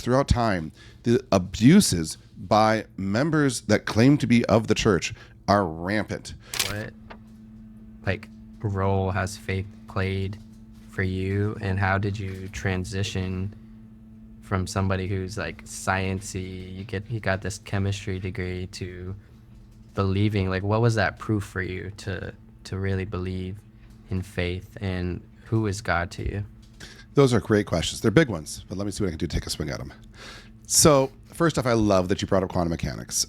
throughout time, the abuses by members that claim to be of the church are rampant. What like role has faith played for you, and how did you transition from somebody who's like sciencey, you got this chemistry degree, to believing? Like, what was that proof for you to really believe in faith, and who is God to you? Those are great questions. They're big ones, but let me see what I can do to take a swing at them. So first off, I love that you brought up quantum mechanics.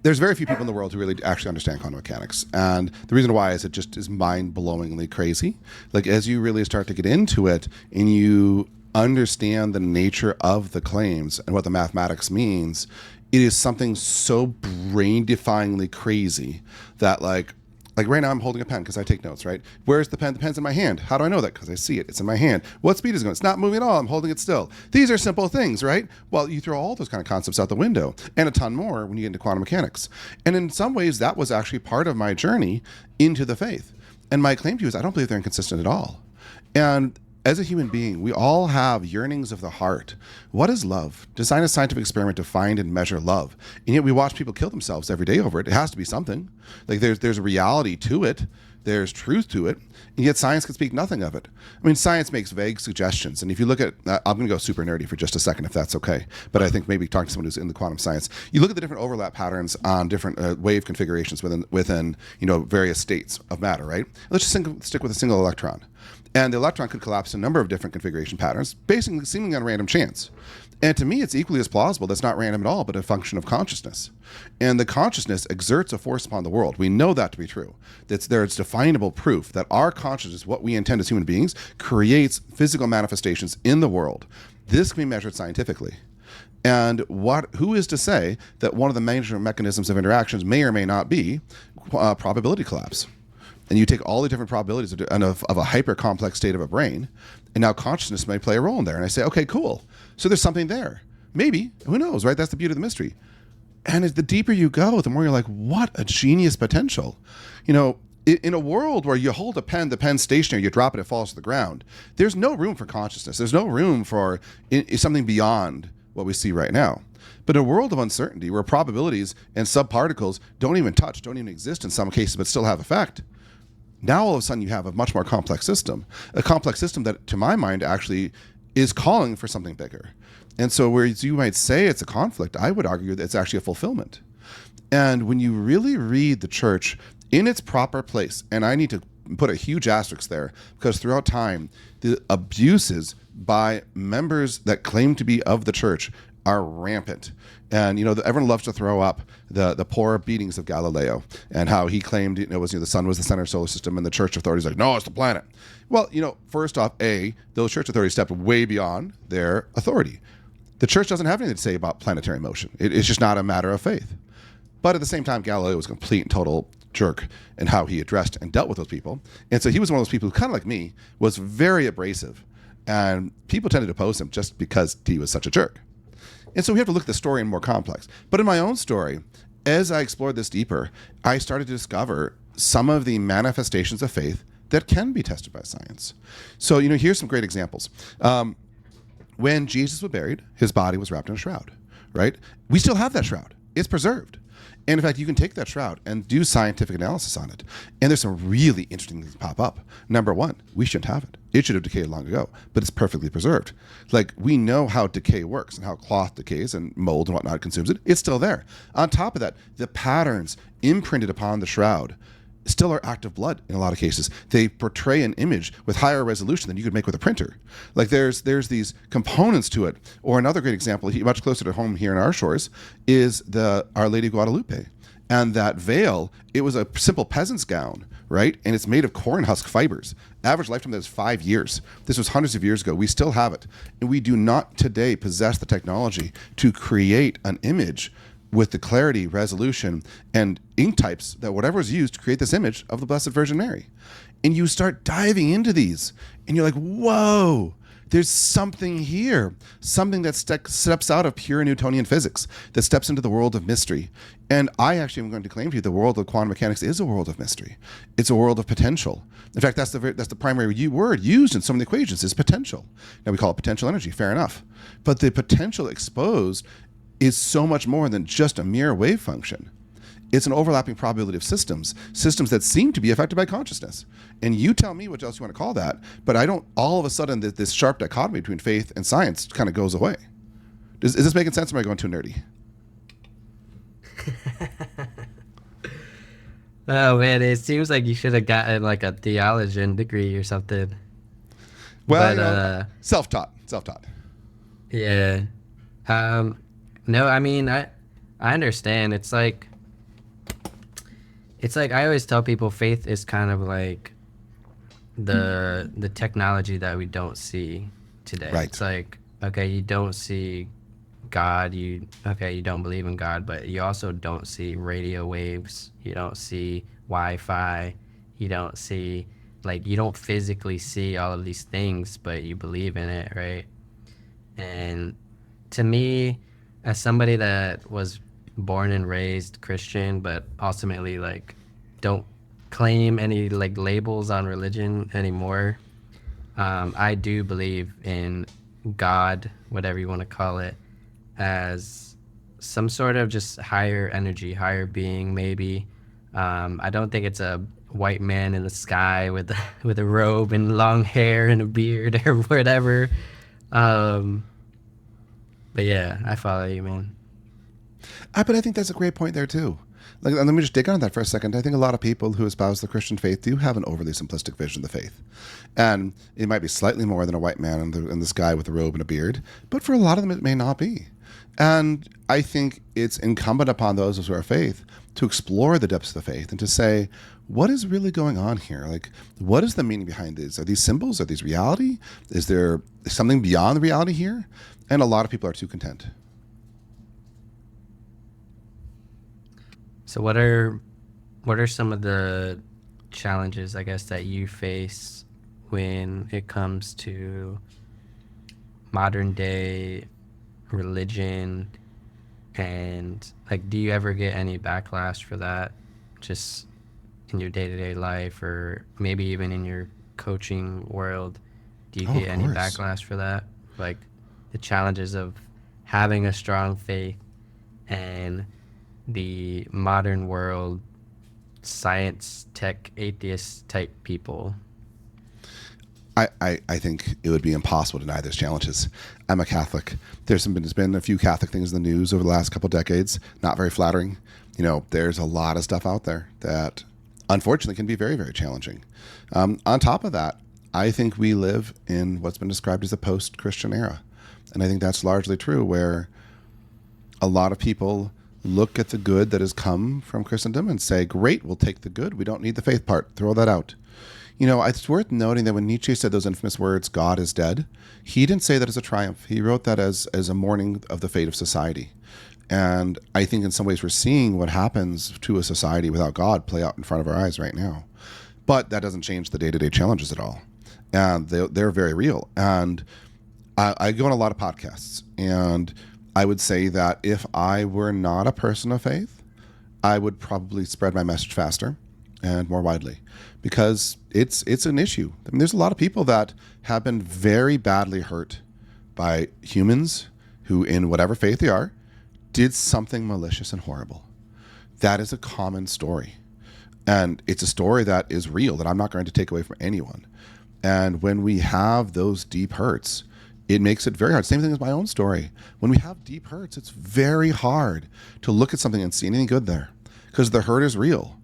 There's very few people in the world who really actually understand quantum mechanics. And the reason why is it just is mind-blowingly crazy. Like, as you really start to get into it and you understand the nature of the claims and what the mathematics means, it is something so brain-defyingly crazy that like right now I'm holding a pen because I take notes, right? Where's the pen? The pen's in my hand. How do I know that? Because I see it. It's in my hand. What speed is it going? It's not moving at all. I'm holding it still. These are simple things, right? Well, you throw all those kind of concepts out the window, and a ton more when you get into quantum mechanics. And in some ways, that was actually part of my journey into the faith. And my claim to you is I don't believe they're inconsistent at all. And as a human being, we all have yearnings of the heart. What is love? Design a scientific experiment to find and measure love. And yet we watch people kill themselves every day over it. It has to be something. Like there's a reality to it. There's truth to it. And yet science can speak nothing of it. I mean, science makes vague suggestions. And if you look at, I'm going to go super nerdy for just a second, if that's okay. But I think maybe talking to someone who's in the quantum science, you look at the different overlap patterns on different wave configurations within various states of matter, right? Let's just stick with a single electron. And the electron could collapse in a number of different configuration patterns, basically seemingly on random chance. And to me, it's equally as plausible that's not random at all, but a function of consciousness. And the consciousness exerts a force upon the world. We know that to be true. There's definable proof that our consciousness, what we intend as human beings, creates physical manifestations in the world. This can be measured scientifically. And who is to say that one of the major mechanisms of interactions may or may not be probability collapse? And you take all the different probabilities of a hyper-complex state of a brain, and now consciousness may play a role in there. And I say, okay, cool. So there's something there. Maybe. Who knows, right? That's the beauty of the mystery. And as the deeper you go, the more you're like, what a genius potential. In a world where you hold a pen, the pen's stationary, you drop it, it falls to the ground. There's no room for consciousness. There's no room for something beyond what we see right now. But in a world of uncertainty where probabilities and subparticles don't even exist in some cases, but still have effect, now all of a sudden you have a much more complex system that, to my mind, actually is calling for something bigger. And so whereas you might say it's a conflict, I would argue that it's actually a fulfillment. And when you really read the church in its proper place, and I need to put a huge asterisk there, because throughout time, the abuses by members that claim to be of the church are rampant. And everyone loves to throw up the poor beatings of Galileo and how he claimed the sun was the center of the solar system, and the church authorities are like, no, it's the planet. Well, first off, those church authorities stepped way beyond their authority. The church doesn't have anything to say about planetary motion. It's just not a matter of faith. But at the same time, Galileo was a complete and total jerk in how he addressed and dealt with those people. And so he was one of those people who, kind of like me, was very abrasive. And people tended to oppose him just because he was such a jerk. And so we have to look at the story in more complex. But in my own story, as I explored this deeper, I started to discover some of the manifestations of faith that can be tested by science. So, here's some great examples. When Jesus was buried, his body was wrapped in a shroud, right? We still have that shroud. It's preserved. And in fact, you can take that shroud and do scientific analysis on it. And there's some really interesting things pop up. Number one, we shouldn't have it. It should have decayed long ago, but it's perfectly preserved. Like, we know how decay works and how cloth decays and mold and whatnot consumes it. It's still there. On top of that, the patterns imprinted upon the shroud still are active blood in a lot of cases. They portray an image with higher resolution than you could make with a printer. Like, there's these components to it. Or another great example, much closer to home here in our shores, is the Our Lady of Guadalupe. And that veil, it was a simple peasant's gown, right? And it's made of corn husk fibers. Average lifetime is 5 years. This was hundreds of years ago. We still have it. And we do not today possess the technology to create an image with the clarity, resolution, and ink types that whatever is used to create this image of the Blessed Virgin Mary. And you start diving into these, and you're like, whoa, There's something here, something that steps out of pure Newtonian physics, that steps into the world of mystery. And I actually am going to claim to you the world of quantum mechanics is a world of mystery. It's a world of potential. In fact, that's the primary word used in some of the equations is potential. Now we call it potential energy, fair enough. But the potential exposed is so much more than just a mere wave function. It's an overlapping probability of systems that seem to be affected by consciousness. And you tell me what else you want to call that, but I don't, all of a sudden, this sharp dichotomy between faith and science kind of goes away. Is this making sense, or am I going too nerdy? Oh man, it seems like you should have gotten like a theology degree or something. Well, But self-taught. yeah. No, I mean I understand. It's like I always tell people faith is kind of like the technology that we don't see today. Right. It's like, okay, you don't see God, you don't believe in God, but you also don't see radio waves, you don't see Wi-Fi, you don't see, like, you don't physically see all of these things, but you believe in it, right? And to me, as somebody that was born and raised Christian, but ultimately like don't claim any like labels on religion anymore, I do believe in God, whatever you want to call it, as some sort of just higher energy, higher being, maybe. I don't think it's a white man in the sky with with a robe and long hair and a beard or whatever. But yeah, I follow you, man. But I think that's a great point there too. Like, let me just dig on that for a second. I think a lot of people who espouse the Christian faith do have an overly simplistic vision of the faith, and it might be slightly more than a white man in the sky with a robe and a beard, but for a lot of them it may not be. And I think it's incumbent upon those who are faith to explore the depths of the faith and to say, what is really going on here? Like, what is the meaning behind these? Are these symbols? Are these reality? Is there something beyond the reality here? And a lot of people are too content. So what are some of the challenges, I guess, that you face when it comes to modern day religion, and like, do you ever get any backlash for that, just in your day-to-day life, or maybe even in your coaching world? Do you Oh, get of any course. backlash for that, like the challenges of having a strong faith and the modern world science tech atheist type people? I think it would be impossible to deny those challenges. I'm a Catholic. There's been a few Catholic things in the news over the last couple of decades. Not very flattering. There's a lot of stuff out there that unfortunately can be very, very challenging. On top of that, I think we live in what's been described as a post-Christian era. And I think that's largely true, where a lot of people look at the good that has come from Christendom and say, great, we'll take the good. We don't need the faith part. Throw that out. It's worth noting that when Nietzsche said those infamous words, God is dead, he didn't say that as a triumph. He wrote that as a mourning of the fate of society. And I think in some ways we're seeing what happens to a society without God play out in front of our eyes right now. But that doesn't change the day-to-day challenges at all. And they're very real. And I go on a lot of podcasts, and I would say that if I were not a person of faith, I would probably spread my message faster and more widely, because it's an issue. I mean, there's a lot of people that have been very badly hurt by humans who, in whatever faith they are, did something malicious and horrible. That is a common story. And it's a story that is real, that I'm not going to take away from anyone. And when we have those deep hurts, it makes it very hard. Same thing as my own story. When we have deep hurts, it's very hard to look at something and see anything good there, because the hurt is real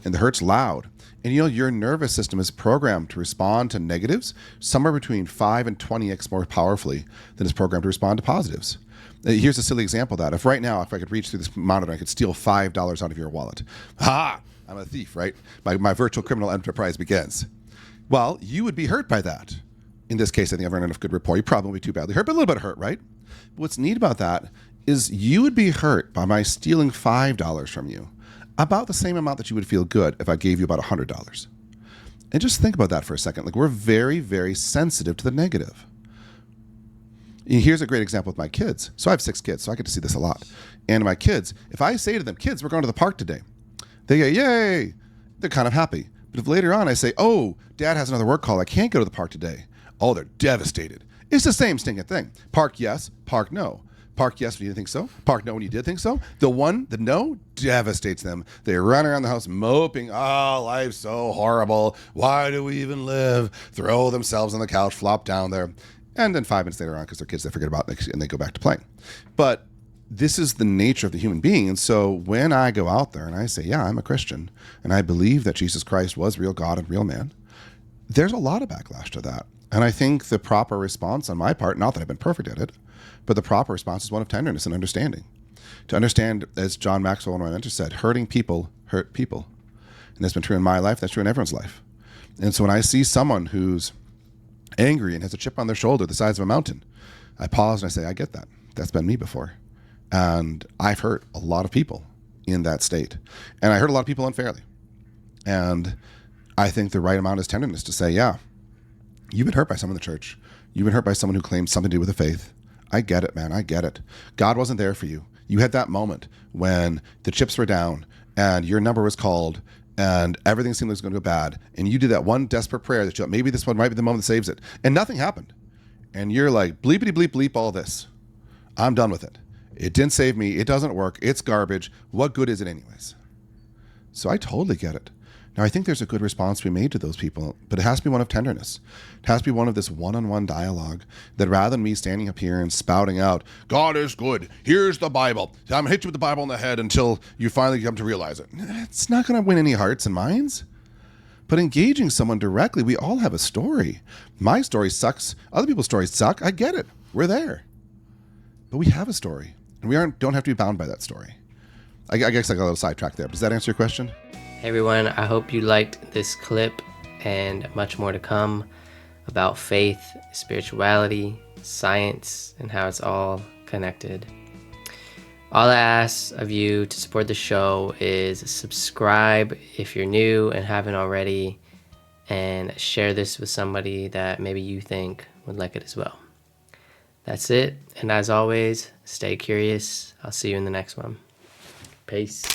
and the hurt's loud. And your nervous system is programmed to respond to negatives somewhere between 5 and 20x more powerfully than it's programmed to respond to positives. Here's a silly example of that. If right now, if I could reach through this monitor, I could steal $5 out of your wallet. Ha! I'm a thief, right? My virtual criminal enterprise begins. Well, you would be hurt by that. In this case, I think I've earned enough good rapport. You probably won't be too badly hurt, but a little bit hurt, right? But what's neat about that is you would be hurt by my stealing $5 from you, about the same amount that you would feel good if I gave you about $100. And just think about that for a second. Like, we're very, very sensitive to the negative. Here's a great example with my kids. So I have 6 kids, so I get to see this a lot. And my kids, if I say to them, kids, we're going to the park today, they go, yay. They're kind of happy. But if later on I say, oh, dad has another work call, I can't go to the park today. Oh, they're devastated. It's the same stinking thing. Park yes, park no. Park yes when you didn't think so. Park no when you did think so. The no devastates them. They run around the house moping, oh, life's so horrible. Why do we even live? Throw themselves on the couch, flop down there. And then 5 minutes later on, because they're kids, they forget about it and they go back to playing. But this is the nature of the human being. And so when I go out there and I say, yeah, I'm a Christian and I believe that Jesus Christ was real God and real man, there's a lot of backlash to that. And I think the proper response on my part, not that I've been perfect at it, but the proper response is one of tenderness and understanding. To understand, as John Maxwell, one of my mentors, said, hurting people hurt people. And that's been true in my life. That's true in everyone's life. And so when I see someone who's angry and has a chip on their shoulder the size of a mountain, I pause and I say, I get that. That's been me before. And I've hurt a lot of people in that state. And I hurt a lot of people unfairly. And I think the right amount is tenderness to say, yeah, you've been hurt by someone in the church. You've been hurt by someone who claims something to do with the faith. I get it, man. I get it. God wasn't there for you. You had that moment when the chips were down and your number was called and everything seemed like it was going to go bad. And you did that one desperate prayer that you thought, maybe this one might be the moment that saves it. And nothing happened. And you're like, bleepity bleep bleep all this. I'm done with it. It didn't save me. It doesn't work. It's garbage. What good is it anyways? So I totally get it. Now, I think there's a good response to be made to those people, but it has to be one of tenderness. It has to be one of this one-on-one dialogue that rather than me standing up here and spouting out, God is good, here's the Bible, I'm going to hit you with the Bible in the head until you finally come to realize it. It's not going to win any hearts and minds. But engaging someone directly, we all have a story. My story sucks. Other people's stories suck. I get it. We're there. But we have a story, and we don't have to be bound by that story. I guess I got a little sidetracked there. Does that answer your question? Hey everyone, I hope you liked this clip and much more to come about faith, spirituality, science, and how it's all connected. All I ask of you to support the show is subscribe if you're new and haven't already, and share this with somebody that maybe you think would like it as well. That's it, and as always, stay curious. I'll see you in the next one. Peace.